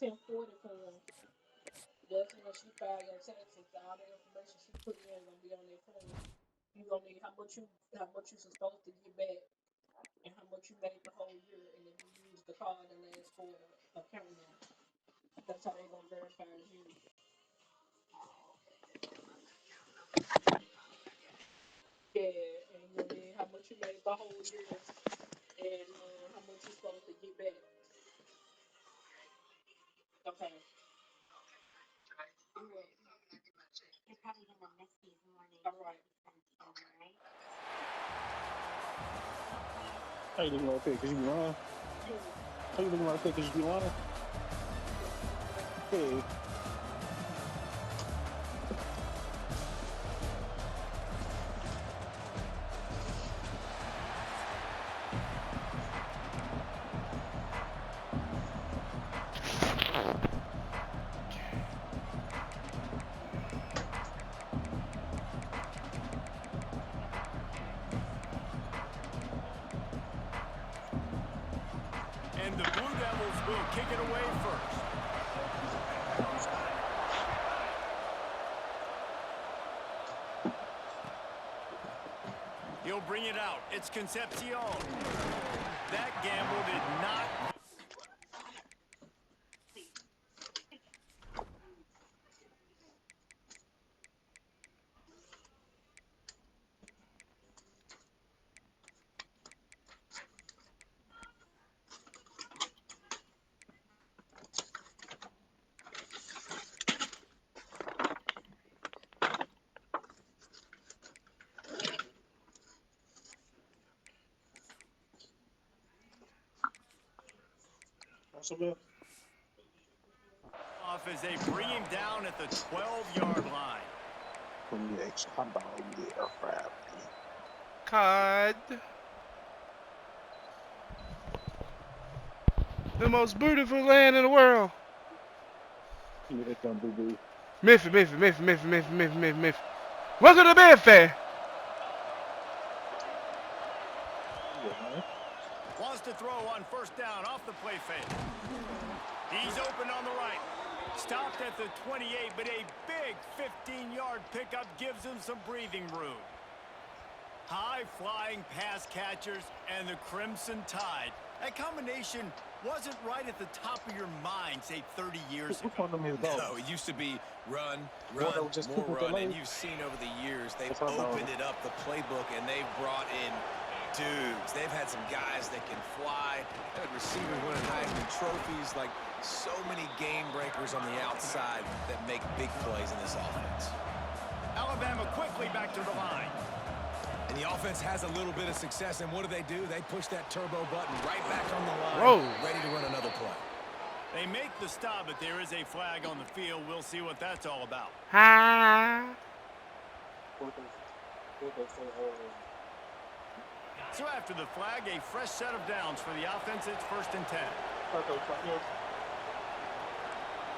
1040 for him. That's when she filed your taxes. All the information she put in gonna be on that form. You gonna need how much you supposed to get back and how much you made the whole year, and if you use the card the last quarter account now. That's how they gonna verify as you. Yeah, and you need how much you made the whole year and how much you supposed to get back. Okay. You're welcome. All right. How you looking like that? Because you be lying? Cool. How you looking like that? Because you be lying? Hey. And the Blue Devils will kick it away first. He'll bring it out. It's Concepcion. That gamble did not. What's up, man? Off as they bring him down at the 12-yard line. From the X, how about the aircraft? Cod. The most beautiful land in the world. Yeah, that dumb boo-boo. Miffy, Miffy, Miffy, Miffy, Miffy, Miffy, Miffy, Miffy. Welcome to Miffy. Yeah, man. Wants to throw on first down off the play fake. He's open on the right. Stopped at the 28, but a big 15-yard pickup gives him some breathing room. High-flying pass catchers and the Crimson Tide. That combination wasn't right at the top of your mind, say, 30 years ago. Which one of them is dog? No, it used to be run, Well, run, they were just more people with run, the and legs. you've seen over the years, they've That's how dog. opened it up, the playbook, and they've brought in dudes. They've had some guys that can fly, they've had receivers winning Heisman trophies, like so many game breakers on the outside that make big plays in this offense. Alabama quickly back to the line. And the offense has a little bit of success, and what do? They push that turbo button right back on the line, Whoa. ready to run another play. They make the stop, but there is a flag on the field. We'll see what that's all about. Hi. So after the flag, a fresh set of downs for the offense. It's 1st and 10.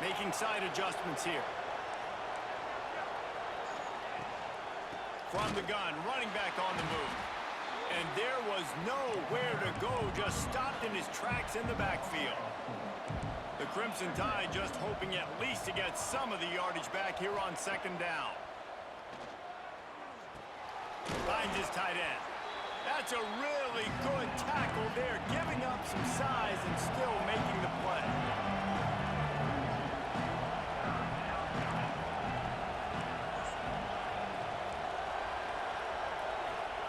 Making side adjustments here. From the gun, running back on the move. And there was nowhere to go, just stopped in his tracks in the backfield. The Crimson Tide just hoping at least to get some of the yardage back here on 2nd down. Finds his tight end. That's a really good tackle there, giving up some size and still making the play.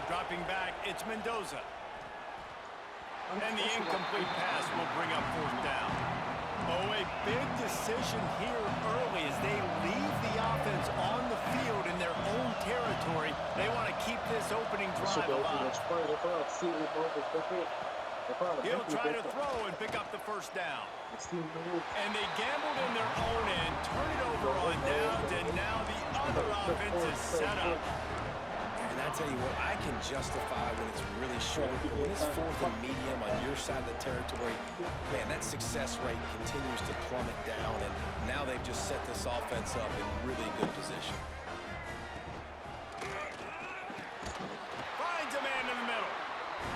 Dropping back, it's Mendoza. And the incomplete pass will bring up 4th down. Oh, a big decision here early as they leave the offense on the field in their own territory. They want to keep this opening drive alive. He'll try to throw and pick up the 1st down. And they gambled in their own end, turn it over on downs, and now the other offense is set up. And I tell you what, I can justify when it's really short, but when it's 4th and medium on your side of the territory, man, that success rate continues to plummet down, and now they've just set this offense up in really good position. Finds a man in the middle.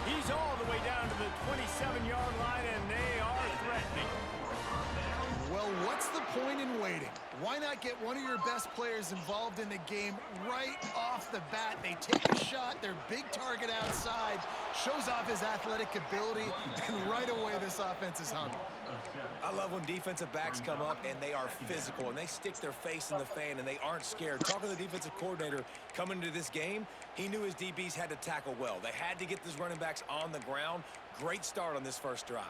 He's all the way down to the 27-yard line, and they are threatening. Well point in waiting. Why not get one of your best players involved in the game right off the bat? They take a shot, their big target outside, shows off his athletic ability, and right away this offense is hungry. I love when defensive backs come up and they are physical and they stick their face in the fan and they aren't scared. Talking to the defensive coordinator coming into this game, he knew his DBs had to tackle well. They had to get these running backs on the ground. Great start on this first drive.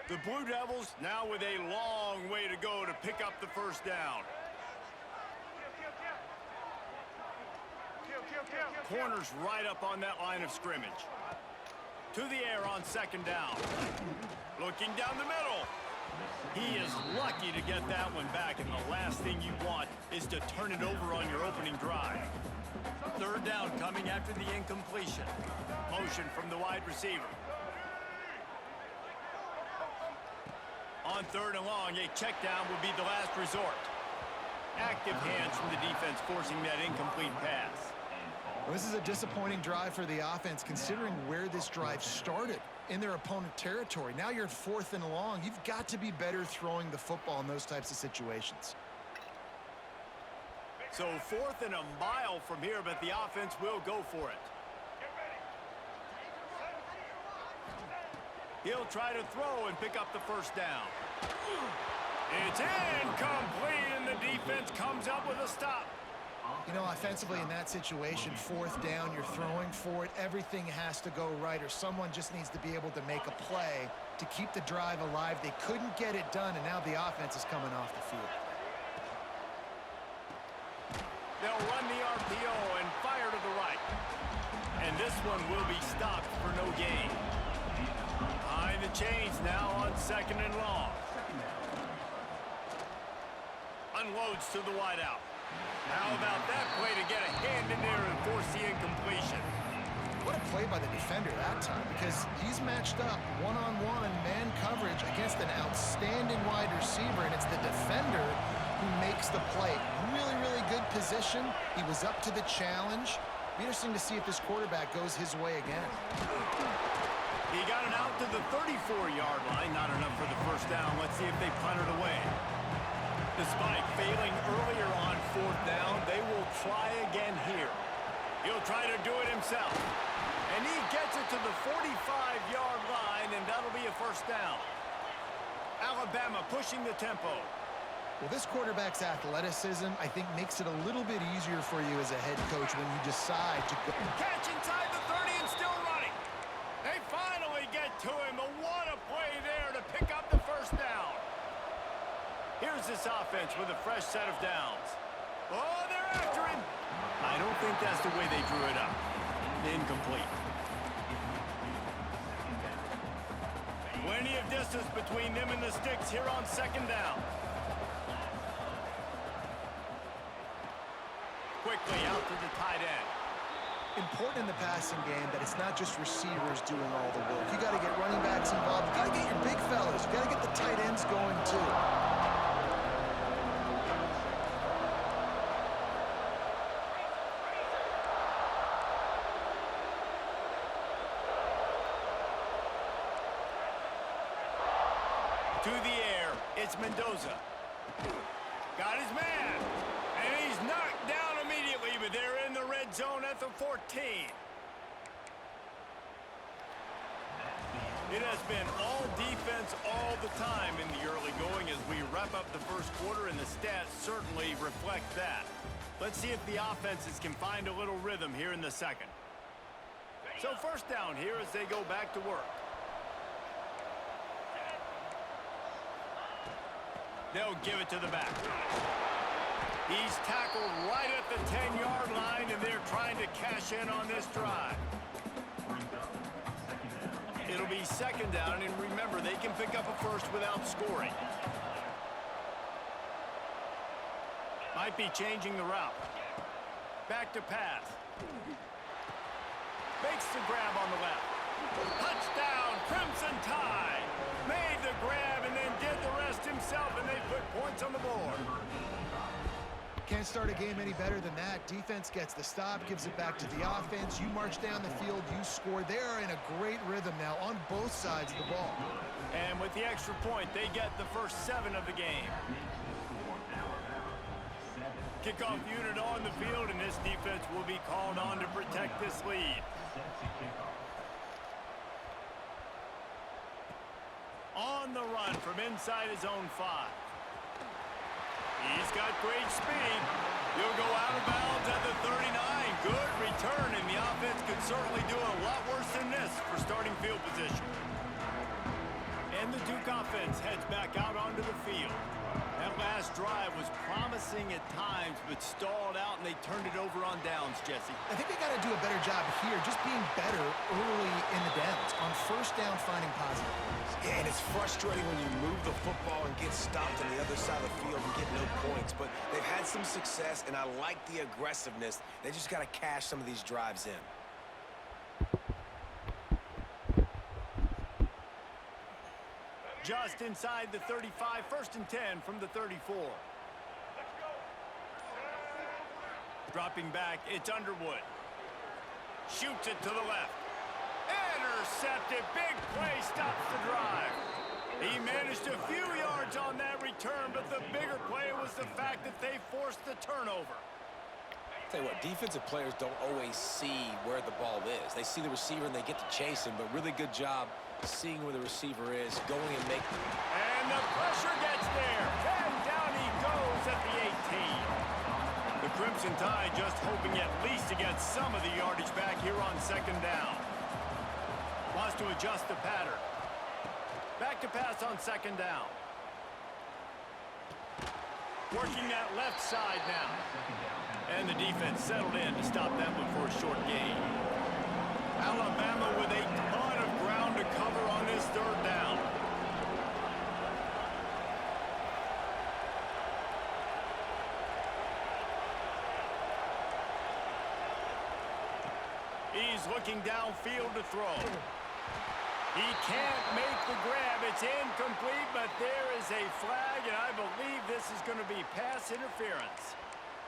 The Blue Devils now with a long way to go to pick up the first down. Corners right up on that line of scrimmage. To the air on second down. Looking down the middle. He is lucky to get that one back, and the last thing you want is to turn it over on your opening drive. Third down coming after the incompletion. Motion from the wide receiver. On third and long, a check down will be the last resort. Active hands from the defense forcing that incomplete pass. Well, this is a disappointing drive for the offense considering where this drive started in their opponent territory. Now you're at 4th and long. You've got to be better throwing the football in those types of situations. So 4th and a mile from here, but the offense will go for it. He'll try to throw and pick up the first down. It's incomplete, and the defense comes up with a stop. You know, offensively in that situation, 4th down, you're throwing for it. Everything has to go right, or someone just needs to be able to make a play to keep the drive alive. They couldn't get it done, and now the offense is coming off the field. They'll run the RPO and fire to the right. And this one will be stopped for no gain. Behind the chains now on second and long. Unloads to the wideout. How about that play to get a hand in there and force the incompletion? What a play by the defender that time, because he's matched up one-on-one man coverage against an outstanding wide receiver, and it's the defender who makes the play. Really, really good position. He was up to the challenge. Be interesting to see if this quarterback goes his way again. He got it out to the 34-yard line. Not enough for the first down. Let's see if they punt it away. Despite failing earlier on 4th down, they will try again here. He'll try to do it himself. And he gets it to the 45-yard line, and that'll be a first down. Alabama pushing the tempo. Well, this quarterback's athleticism, I think, makes it a little bit easier for you as a head coach when you decide to go. Catch inside the 30 and still running. They finally get to him, but what a play there to pick up the first down. Here's this offense with a fresh set of downs. Oh, they're after him. I don't think that's the way they drew it up. Incomplete. Plenty of distance between them and the sticks here on second down. Quickly out to the tight end. Important in the passing game that it's not just receivers doing all the work. You got to get running backs involved. You got to get your big fellas. You got to get the tight ends going too. To the air, it's Mendoza. Got his man, and he's knocked down immediately, but they're in the red zone at the 14. It has been all defense all the time in the early going as we wrap up the first quarter, and the stats certainly reflect that. Let's see if the offenses can find a little rhythm here in the second. So first down here as they go back to work. They'll give it to the back. He's tackled right at the 10-yard line, and they're trying to cash in on this drive. It'll be second down, and remember, they can pick up a first without scoring. Might be changing the route. Back to pass. Makes the grab on the left. Touchdown, Crimson Tide. Made the grab and then did the rest himself, and they put points on the board. Can't start a game any better than that. Defense gets the stop, gives it back to the offense. You march down the field, you score. They are in a great rhythm now on both sides of the ball. And with the extra point, they get the first 7 of the game. Kickoff unit on the field, and this defense will be called on to protect this lead. On the run from inside his own 5. He's got great speed. He'll go out of bounds at the 39. Good return, and the offense could certainly do a lot worse than this for starting field position. And the Duke offense heads back out onto the field. That last drive was promising at times, but stalled out, and they turned it over on downs, Jesse. I think they got to do a better job here, just being better early in the downs. On first down, finding positive plays. Yeah, and it's frustrating when you move the football and get stopped on the other side of the field and get no points. But they've had some success, and I like the aggressiveness. They just got to cash some of these drives in. Just inside the 35, 1st and 10 from the 34. Dropping back, it's Underwood. Shoots it to the left. Intercepted, big play, stops the drive. He managed a few yards on that return, but the bigger play was the fact that they forced the turnover. Tell you what, defensive players don't always see where the ball is. They see the receiver and they get to chase him, but really good job seeing where the receiver is, going and making. And the pressure gets there. And down he goes at the 18. The Crimson Tide just hoping at least to get some of the yardage back here on 2nd down. Wants to adjust the pattern. Back to pass on 2nd down. Working that left side now. And the defense settled in to stop that one for a short gain. Alabama with a ton of ground to cover on this 3rd down. He's looking downfield to throw. He can't make the grab. It's incomplete, but there is a flag, and I believe this is going to be pass interference.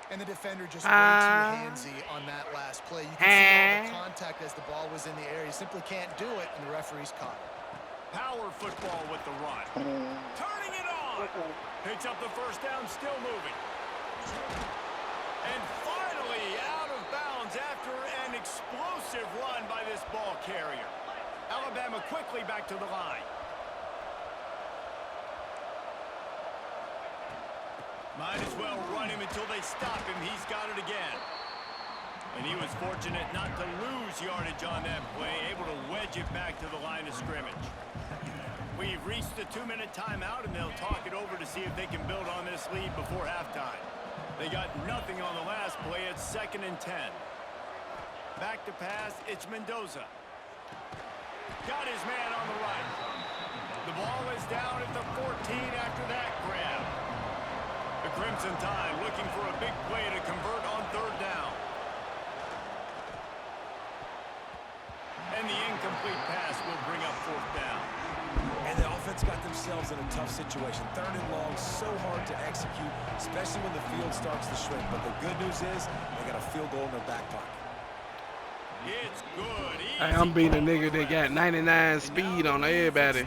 And the defender just way too handsy on that last play. You can see all the contact as the ball was in the air. He simply can't do it, and the referee's caught it. Power football with the run. Turning it on. Picks up the 1st down, still moving. And finally out of bounds after an explosive run by this ball carrier. Alabama quickly back to the line. Might as well run him until they stop him. He's got it again. And he was fortunate not to lose yardage on that play, able to wedge it back to the line of scrimmage. We've reached the 2-minute timeout, and they'll talk it over to see if they can build on this lead before halftime. They got nothing on the last play. It's 2nd and 10. Back to pass, it's Mendoza. Got his man on the right. The ball is down at the 14 after that grab. The Crimson Tide looking for a big play to convert on 3rd down. And the incomplete pass will bring up 4th down. And the offense got themselves in a tough situation. 3rd and long, so hard to execute, especially when the field starts to shrink. But the good news is they got a field goal in their back pocket. It's good. Hey, I'm beating a nigga that got 99 speed on everybody.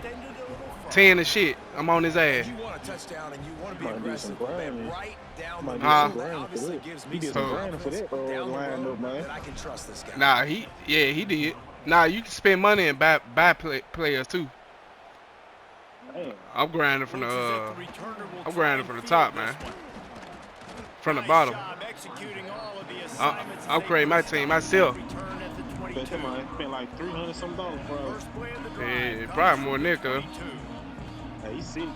10 and shit. I'm on his ass. You want a touchdown and you want to be aggressive, man, right down the Might middle. That obviously gives me some confidence down the road that I can trust this guy. Nah, he did. Nah, you can spend money and buy players too. Damn. I'm grinding from the top, man. From the bottom. I'm creating my team myself. Bet him I spent like $300 some dollars, bro. Yeah, probably more than that, cuz. Hey, you see.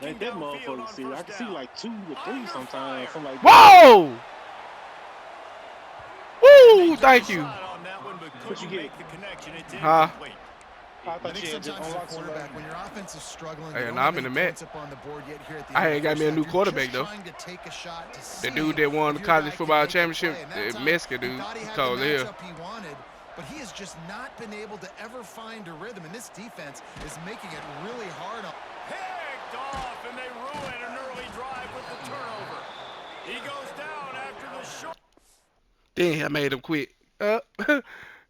Ain't that motherfucker see? I can see like 2 or 3 sometimes. Something like Whoa! Woo! Thank you. What you get? Huh? I I think sometimes as a quarterback, when your offense is struggling, Hey, you nah, I'm don't in the make Met. points up on the board yet here at the I end ain't of the got me a first new half. You're quarterback, just though. trying to take a shot to The see dude that won the if your college guy football can make a championship, play. And the that time, Mexican he dude, thought he he had called the there. matchup he wanted, but he has just not been able to ever find a rhythm. And this defense is making it really hard on. Picked off, and they ruin an early drive with the turnover. He goes down after the short. Then I made him quit.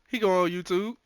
He go on YouTube.